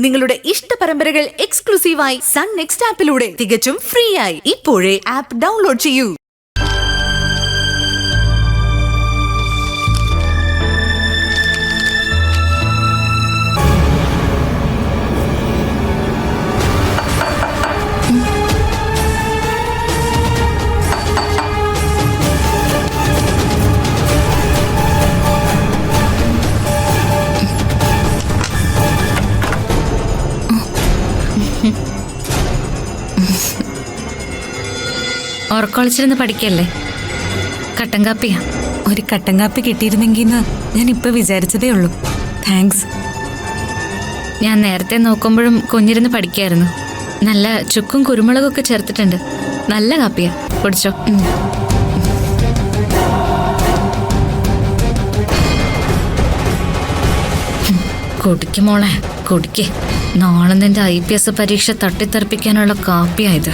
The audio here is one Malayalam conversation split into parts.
നിങ്ങളുടെ ഇഷ്ട പരമ്പരകൾ എക്സ്ക്ലൂസീവായി സൺ നെക്സ്റ്റ് ആപ്പിലൂടെ തികച്ചും ഫ്രീ ആയി. ഇപ്പോഴേ ആപ്പ് ഡൗൺലോഡ് ചെയ്യൂ. ഉറക്കൊളിച്ചിരുന്ന് പഠിക്കല്ലേ? കട്ടൻ കാപ്പിയാ. ഒരു കട്ടൻ കാപ്പി കിട്ടിയിരുന്നെങ്കിൽ ഞാൻ ഇപ്പൊ വിചാരിച്ചതേ ഉള്ളൂ. താങ്ക്സ്. ഞാൻ നേരത്തെ നോക്കുമ്പോഴും കുഞ്ഞിരുന്ന് പഠിക്കായിരുന്നു. നല്ല ചുക്കും കുരുമുളകും ഒക്കെ ചേർത്തിട്ടുണ്ട്. നല്ല കാപ്പിയാ, കുടിച്ചോ. കുടിക്ക് മോളെ, കുടിക്ക്. നാളെ നിന്റെ IPS പരീക്ഷ തട്ടിത്തെറിപ്പിക്കാനുള്ള കാപ്പിയായത്.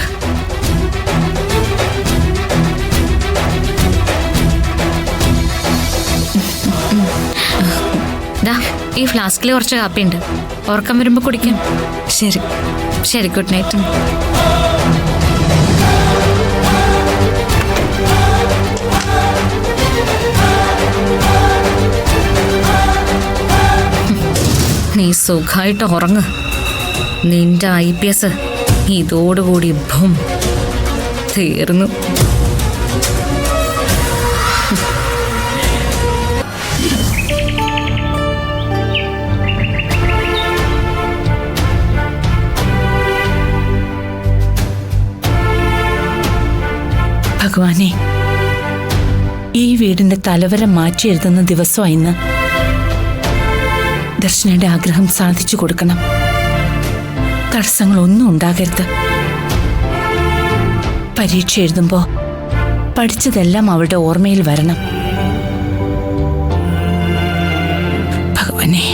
ഈ ഫ്ലാസ്കിൽ കുറച്ച് കാപ്പിയുണ്ട്. ഉറക്കം വരുമ്പോ കുടിക്കാം. ശരി ശരി, ഗുഡ് നൈറ്റ്. നീ സുഖമായിട്ട് ഉറങ്ങ്. നിന്റെ IPS ഇതോടുകൂടി ഭം തീർന്നു. ഭഗവാനെ, ഈ വീടിന്റെ തലവര മാറ്റി എഴുതുന്ന ദിവസമായി ഇന്ന്. ദർശനയുടെ ആഗ്രഹം സാധിച്ചു കൊടുക്കണം. തടസ്സങ്ങളൊന്നും ഉണ്ടാകരുത്. പരീക്ഷ എഴുതുമ്പോ പഠിച്ചതെല്ലാം അവളുടെ ഓർമ്മയിൽ വരണം. ഭഗവാനെ,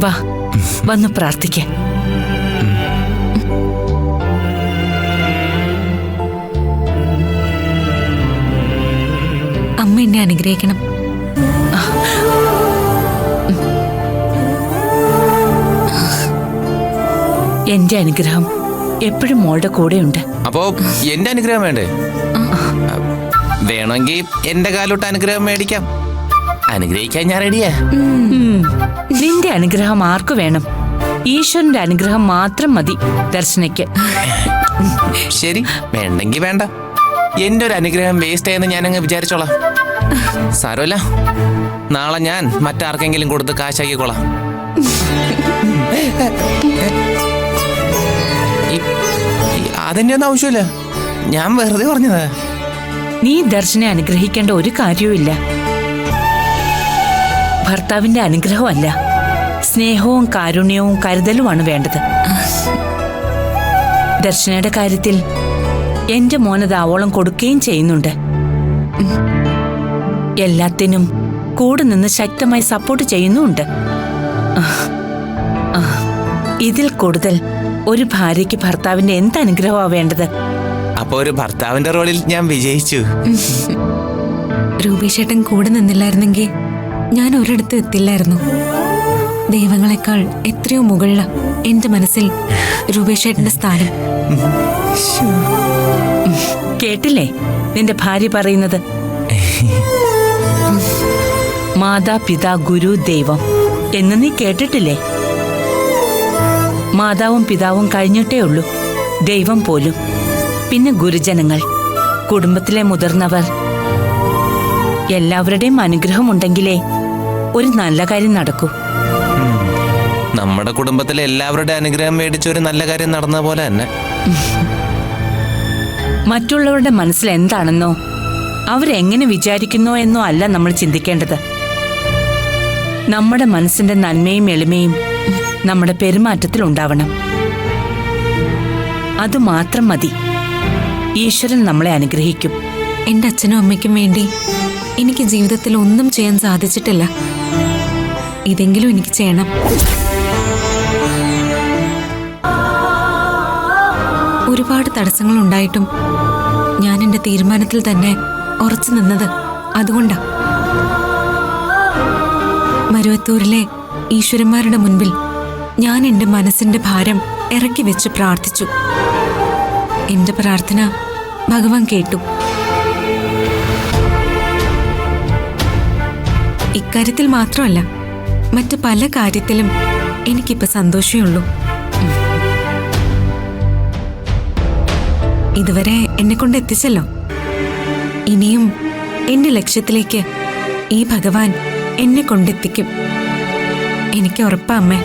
വാ, വന്ന് പ്രാർത്ഥിക്കാം. അമ്മ എന്നെ അനുഗ്രഹിക്കണം. എന്റെ അനുഗ്രഹം എപ്പോഴും മോളുടെ കൂടെയുണ്ട്. അപ്പോ എന്റെ അനുഗ്രഹം വേണ്ടേ? വേണമെങ്കിൽ എന്റെ കാലോട്ട് അനുഗ്രഹം മേടിക്കാം. അനുഗ്രഹിക്കാൻ ഞാൻ റെഡിയാ. നിന്റെ അനുഗ്രഹം ആർക്കു വേണം? ഈശ്വരന്റെ അനുഗ്രഹം മാത്രം മതി ദർശനയ്ക്ക്. ശരി, വേണ്ടെങ്കി വേണ്ട. എന്റെ ഒരു അനുഗ്രഹം വേസ്റ്റ് ആയെന്ന് ഞാനങ്ങ് വിചാരിച്ചോളാം. സാരമില്ല, നാളെ ഞാൻ മറ്റാർക്കെങ്കിലും കൊടുത്ത് കാശാക്കിക്കോളാം. അതിന്റെ ഒന്നും ആവശ്യമില്ല, ഞാൻ വെറുതെ പറഞ്ഞതാ. നീ ദർശനെ അനുഗ്രഹിക്കേണ്ട ഒരു കാര്യവുമില്ല. ഭർത്താവിന്റെ അനുഗ്രഹമല്ല, സ്നേഹവും കാരുണ്യവും കരുതലുമാണ് വേണ്ടത്. ദർശനയുടെ കാര്യത്തിൽ എന്റെ മോനത് അവോളം കൊടുക്കുകയും ചെയ്യുന്നുണ്ട്. എല്ലാത്തിനും കൂടെ നിന്ന് ശക്തമായി സപ്പോർട്ട് ചെയ്യുന്നുമുണ്ട്. ഇതിൽ കൂടുതൽ ഒരു ഭാര്യയ്ക്ക് ഭർത്താവിന്റെ എന്ത് അനുഗ്രഹമാണ് വേണ്ടത്? അപ്പൊ ഒരു ഭർത്താവിന്റെ റോളിൽ ഞാൻ വിജയിച്ചു. രൂപേഷേട്ടൻ കൂടെ നിന്നില്ലായിരുന്നെങ്കിൽ ഞാൻ ഒരിടത്തും എത്തില്ലായിരുന്നു. ദൈവങ്ങളെക്കാൾ എത്രയോ മുകളില എന്റെ മനസ്സിൽ രൂപേഷേട്ടന്റെ സ്ഥാനം. കേട്ടില്ലേ നിന്റെ ഭാര്യ പറയുന്നത്? മാതാപിതാ ഗുരു ദൈവം എന്ന് നീ കേട്ടിട്ടില്ലേ? മാതാവും പിതാവും കഴിഞ്ഞിട്ടേ ഉള്ളൂ ദൈവം പോലും. പിന്നെ ഗുരുജനങ്ങൾ, കുടുംബത്തിലെ മുതിർന്നവർ, എല്ലാവരുടെയും അനുഗ്രഹം ഉണ്ടെങ്കിലേ ഒരു നല്ല കാര്യം നടക്കൂ. നമ്മുടെ കുടുംബത്തിലെ എല്ലാവരുടെ അനുഗ്രഹം മേടിച്ച ഒരു നല്ല കാര്യം നടന്ന പോലെ തന്നെ. മറ്റുള്ളവരുടെ മനസ്സിൽ എന്താണെന്നോ അവരെങ്ങനെ വിചാരിക്കുന്നോ എന്നോ അല്ല നമ്മൾ ചിന്തിക്കേണ്ടത്. നമ്മുടെ മനസ്സിന്റെ നന്മയും എളിമയും നമ്മുടെ പെരുമാറ്റത്തിൽ ഉണ്ടാവണം. അതുമാത്രം മതി. ഈശ്വരൻ നമ്മളെ അനുഗ്രഹിക്കും. എന്റെ അച്ഛനും അമ്മയ്ക്കും വേണ്ടി എനിക്ക് ജീവിതത്തിൽ ഒന്നും ചെയ്യാൻ സാധിച്ചിട്ടില്ല. ഇതെങ്കിലും എനിക്ക് ചെയ്യണം. ഒരുപാട് തടസ്സങ്ങൾ ഉണ്ടായിട്ടും ഞാൻ എന്റെ തീരുമാനത്തിൽ തന്നെ ഉറച്ചു നിന്നത് അതുകൊണ്ടാ. പരുവത്തൂരിലെ ഈശ്വരന്മാരുടെ മുൻപിൽ ഞാൻ എൻ്റെ മനസ്സിന്റെ ഭാരം ഇറക്കി വെച്ച് പ്രാർത്ഥിച്ചു. എന്റെ പ്രാർത്ഥന ഭഗവാൻ കേട്ടു. ഇക്കാര്യത്തിൽ മാത്രമല്ല, മറ്റു പല കാര്യത്തിലും എനിക്കിപ്പോ സന്തോഷമേ ഉള്ളൂ. ഇതുവരെ എന്നെ കൊണ്ട് എത്തിച്ചല്ലോ. ഇനിയും എന്റെ ലക്ഷ്യത്തിലേക്ക് ഈ ഭഗവാൻ എന്നെ കൊണ്ടെത്തിക്കും. എനിക്ക് ഉറപ്പാ അമ്മേ.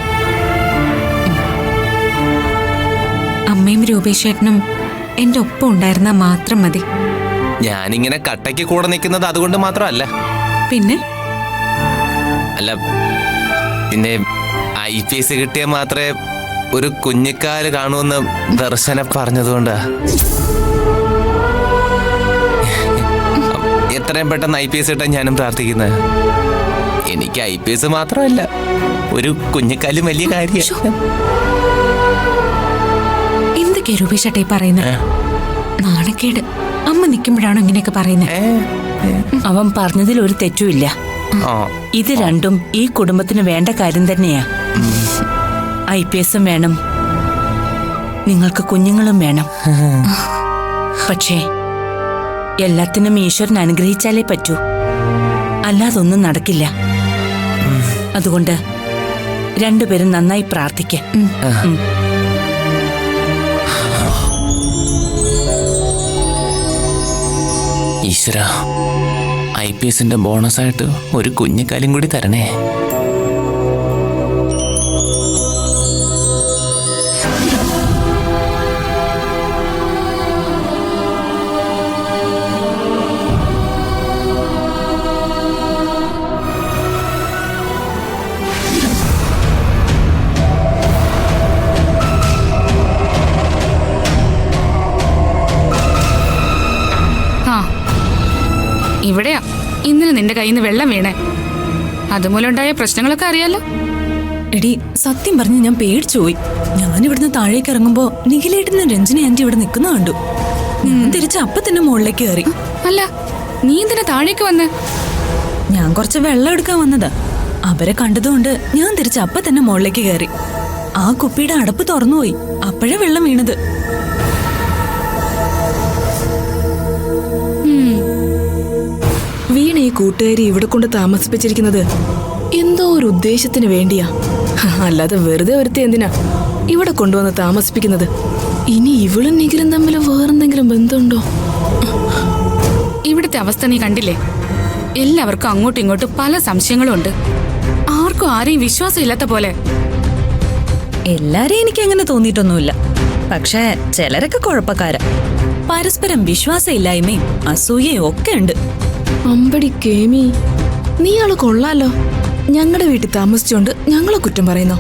അമ്മയും രൂപേഷേട്ടനും എന്റെ ഒപ്പം ഉണ്ടായിരുന്നാൽ മാത്രം മതി. ഞാനിങ്ങനെ കട്ടയ്ക്ക് കൂടെ നിൽക്കുന്നത് അതുകൊണ്ട് മാത്രമല്ല. പിന്നെ അല്ല, പിന്നെ IPS കിട്ടിയാൽ മാത്രമേ ഒരു കുഞ്ഞിക്കാല് കാണുമെന്ന് ദർശന പറഞ്ഞതുകൊണ്ടാ. എത്രയും പെട്ടെന്ന് IPS കിട്ടാൻ ഞാനും പ്രാർത്ഥിക്കുന്നത്. എനിക്ക് IPS മാത്രമല്ല, ഒരു കുഞ്ഞിക്കാലും വലിയ കാര്യം. എന്തൊക്കെയാ രൂപേഷേട്ടായി പറയുന്നത്? നാണക്കേട്. അമ്മ നിൽക്കുമ്പോഴാണോ ഇങ്ങനെയൊക്കെ പറയുന്നത്? അവൻ പറഞ്ഞതിൽ ഒരു തെറ്റുമില്ല. ഇത് രണ്ടും ഈ കുടുംബത്തിന് വേണ്ട കാര്യം തന്നെയാ. IPSഉം വേണം, നിങ്ങൾക്ക് കുഞ്ഞുങ്ങളും വേണം. പക്ഷേ എല്ലാത്തിനും ഈശ്വരൻ അനുഗ്രഹിച്ചാലേ പറ്റൂ, അല്ലാതൊന്നും നടക്കില്ല. അതുകൊണ്ട് രണ്ടുപേരും നന്നായി പ്രാർത്ഥിക്ക. ഈശ്വര, IPSന്റെ ബോണസായിട്ട് ഒരു കുഞ്ഞിക്കാലും കൂടി തരണേ. ഇവിടെയാ ഇന്നലെ നിന്റെ കയ്യിൽ നിന്ന് വെള്ളം വീണേ. അതുമൂലം ഉണ്ടായ പ്രശ്നങ്ങളൊക്കെ അറിയാലോ. എടി, സത്യം പറഞ്ഞ് ഞാൻ പേടിച്ചുപോയി. ഞാൻ ഇവിടുന്ന് താഴേക്ക് ഇറങ്ങുമ്പോ നിഖിലേട്ടനും രഞ്ജന ആന്റി ഇവിടെ നിൽക്കുന്ന കണ്ടു. ഞാൻ തിരിച്ച് അപ്പൊ തന്നെ മുകളിലേക്ക് കയറി. അല്ല, നീ എന്തിനാ താഴേക്ക് വന്ന്? ഞാൻ കുറച്ച് വെള്ളം എടുക്കാൻ വന്നതാ. അവരെ കണ്ടതുകൊണ്ട് ഞാൻ തിരിച്ച് അപ്പൊ തന്നെ മുകളിലേക്ക് കയറി. ആ കുപ്പിയുടെ അടപ്പ് തുറന്നുപോയി. അപ്പോഴേ വെള്ളം വീണത്. വീണ ഈ കൂട്ടുകാരി ഇവിടെ കൊണ്ട് താമസിപ്പിച്ചിരിക്കുന്നത് എന്തോ ഒരു ഉദ്ദേശത്തിന് വേണ്ടിയാ. അല്ലാതെ വെറുതെ ഒരുത്തി എന്തിനാ ഇവിടെ കൊണ്ടുവന്ന് താമസിപ്പിക്കുന്നത്? ഇനി ഇവളും നിഖിലും തമ്മിൽ വേറെന്തെങ്കിലും ബന്ധമുണ്ടോ? ഇവിടുത്തെ അവസ്ഥ നീ കണ്ടില്ലേ? എല്ലാവർക്കും അങ്ങോട്ടും ഇങ്ങോട്ടും പല സംശയങ്ങളും ഉണ്ട്. ആർക്കും ആരെയും വിശ്വാസം ഇല്ലാത്ത പോലെ. എല്ലാരെയും എനിക്ക് അങ്ങനെ തോന്നിയിട്ടൊന്നുമില്ല. പക്ഷേ ചിലരൊക്കെ കുഴപ്പക്കാരാ. പരസ്പരം വിശ്വാസമില്ലായ്മയും അസൂയയും ഒക്കെ ഉണ്ട്. അമ്പടി കേമി, നീ ആള് കൊള്ളാലോ. ഞങ്ങളുടെ വീട്ടിൽ താമസിച്ചുകൊണ്ട് ഞങ്ങളെ കുറ്റം പറയുന്നോ?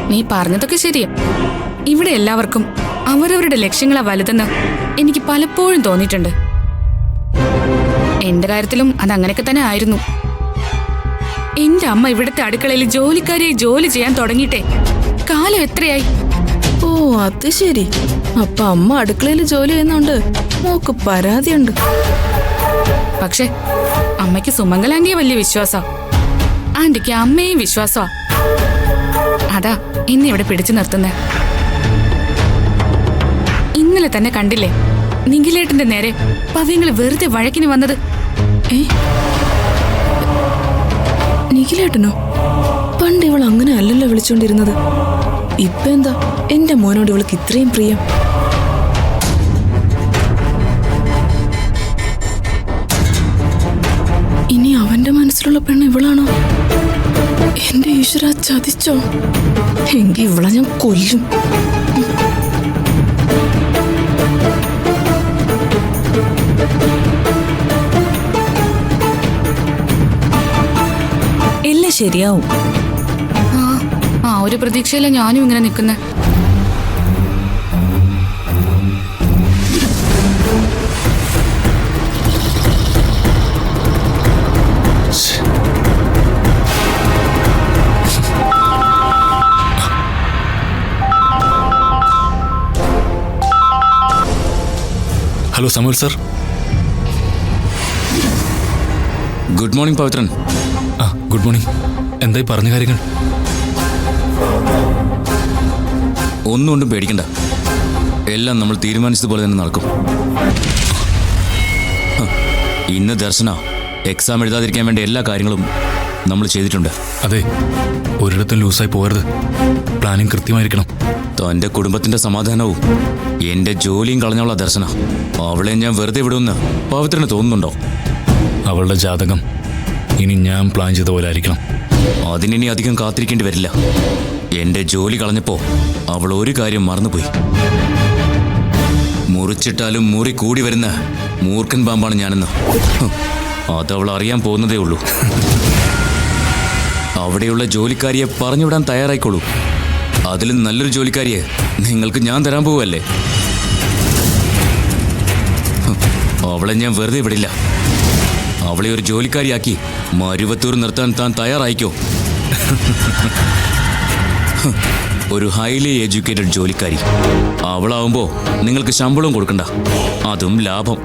നീ പറഞ്ഞതൊക്കെ ശരിയാ. ഇവിടെ എല്ലാവർക്കും അവരവരുടെ ലക്ഷ്യങ്ങളാ വലുതെന്ന് എനിക്ക് പലപ്പോഴും തോന്നിയിട്ടുണ്ട്. എന്റെ കാര്യത്തിലും അതങ്ങനെയൊക്കെ തന്നെ ആയിരുന്നു. എന്റെ അമ്മ ഇവിടുത്തെ അടുക്കളയിൽ ജോലിക്കാരിയായി ജോലി ചെയ്യാൻ തുടങ്ങിയിട്ടേ കാലം എത്രയായി? ഓ, അത് ശരി. അപ്പൊ അമ്മ അടുക്കളയിൽ ജോലി ചെയ്യുന്നോണ്ട് മോക്ക് പരാതിയുണ്ട്. പക്ഷെ അമ്മയ്ക്ക് സുമംഗല ആന്റിയെ വലിയ വിശ്വാസാ. ആന്റിക്ക് അമ്മയും വിശ്വാസാ. അതാ ഇന്ന് ഇവിടെ പിടിച്ചു നിർത്തുന്നേ. ഇന്നലെ തന്നെ കണ്ടില്ലേ നിഖിലേട്ടന്റെ നേരെ പവ്യങ്ങൾ വെറുതെ വഴക്കിന് വന്നത്? നിഖിലേട്ടനോ? പണ്ട് ഇവൾ അങ്ങനെ അല്ലല്ലോ വിളിച്ചോണ്ടിരുന്നത്. ഇപ്പൊ എന്താ എന്റെ മോനോട് ഇവൾക്ക് ഇത്രയും പ്രിയം? ഇനി അവന്റെ മനസ്സിലുള്ള പെണ്ണ് ഇവളാണോ? എന്റെ ഈശ്വര, ചതിച്ചോ? എങ്കിൽ ഇവളെ ഞാൻ കൊല്ലും. എല്ലാം ശരിയാവും. ആ ഒരു പ്രതീക്ഷയില്ല ഞാനും ഇങ്ങനെ നിൽക്കുന്നേ. Hello Samool sir. Good morning Pavithran. Good morning. എന്തായി പറഞ്ഞ കാര്യങ്ങൾ? ഒന്നുകൊണ്ടും പേടിക്കണ്ട, എല്ലാം നമ്മൾ തീരുമാനിച്ചതുപോലെ തന്നെ നടക്കും. ഇന്ന് ദർശന എക്സാം എഴുതാതിരിക്കാൻ വേണ്ട എല്ലാ കാര്യങ്ങളും നമ്മൾ ചെയ്തിട്ടുണ്ട്. അതെ, ഒരിടത്തും ലൂസായി പോകരുത്. പ്ലാനിങ് കൃത്യമായിരിക്കണം. തൻ്റെ കുടുംബത്തിന്റെ സമാധാനവും എൻ്റെ ജോലിയും കളഞ്ഞവളാ ദർശന. അവളെ ഞാൻ വെറുതെ വിടുമെന്ന് പവിത്രന് തോന്നുന്നുണ്ടോ? അവളുടെ ജാതകം ഇനി ഞാൻ പ്ലാൻ ചെയ്ത പോലെ ആയിരിക്കണം. അതിനി അധികം കാത്തിരിക്കേണ്ടി വരില്ല. എൻ്റെ ജോലി കളഞ്ഞപ്പോൾ അവൾ ഒരു കാര്യം മറന്നുപോയി. മുറിച്ചിട്ടാലും മുറി കൂടി വരുന്ന മൂർഖൻ പാമ്പാണ് ഞാനെന്ന്. അതവൾ അറിയാൻ പോകുന്നതേ ഉള്ളൂ. അവിടെയുള്ള ജോലിക്കാരിയെ പറഞ്ഞുവിടാൻ തയ്യാറായിക്കോളൂ. അതിലും നല്ലൊരു ജോലിക്കാരിയെ നിങ്ങൾക്ക് ഞാൻ തരാൻ പോവല്ലേ. അവളെ ഞാൻ വെറുതെ വിടില്ല. അവളെ ഒരു ജോലിക്കാരിയാക്കി മരുവത്തൂർ നിർത്താൻ താൻ തയ്യാറായിക്കോ? ഒരു ഹൈലി എഡ്യൂക്കേറ്റഡ് ജോലിക്കാരി. അവളാവുമ്പോ നിങ്ങൾക്ക് ശമ്പളവും കൊടുക്കണ്ട, അതും ലാഭം.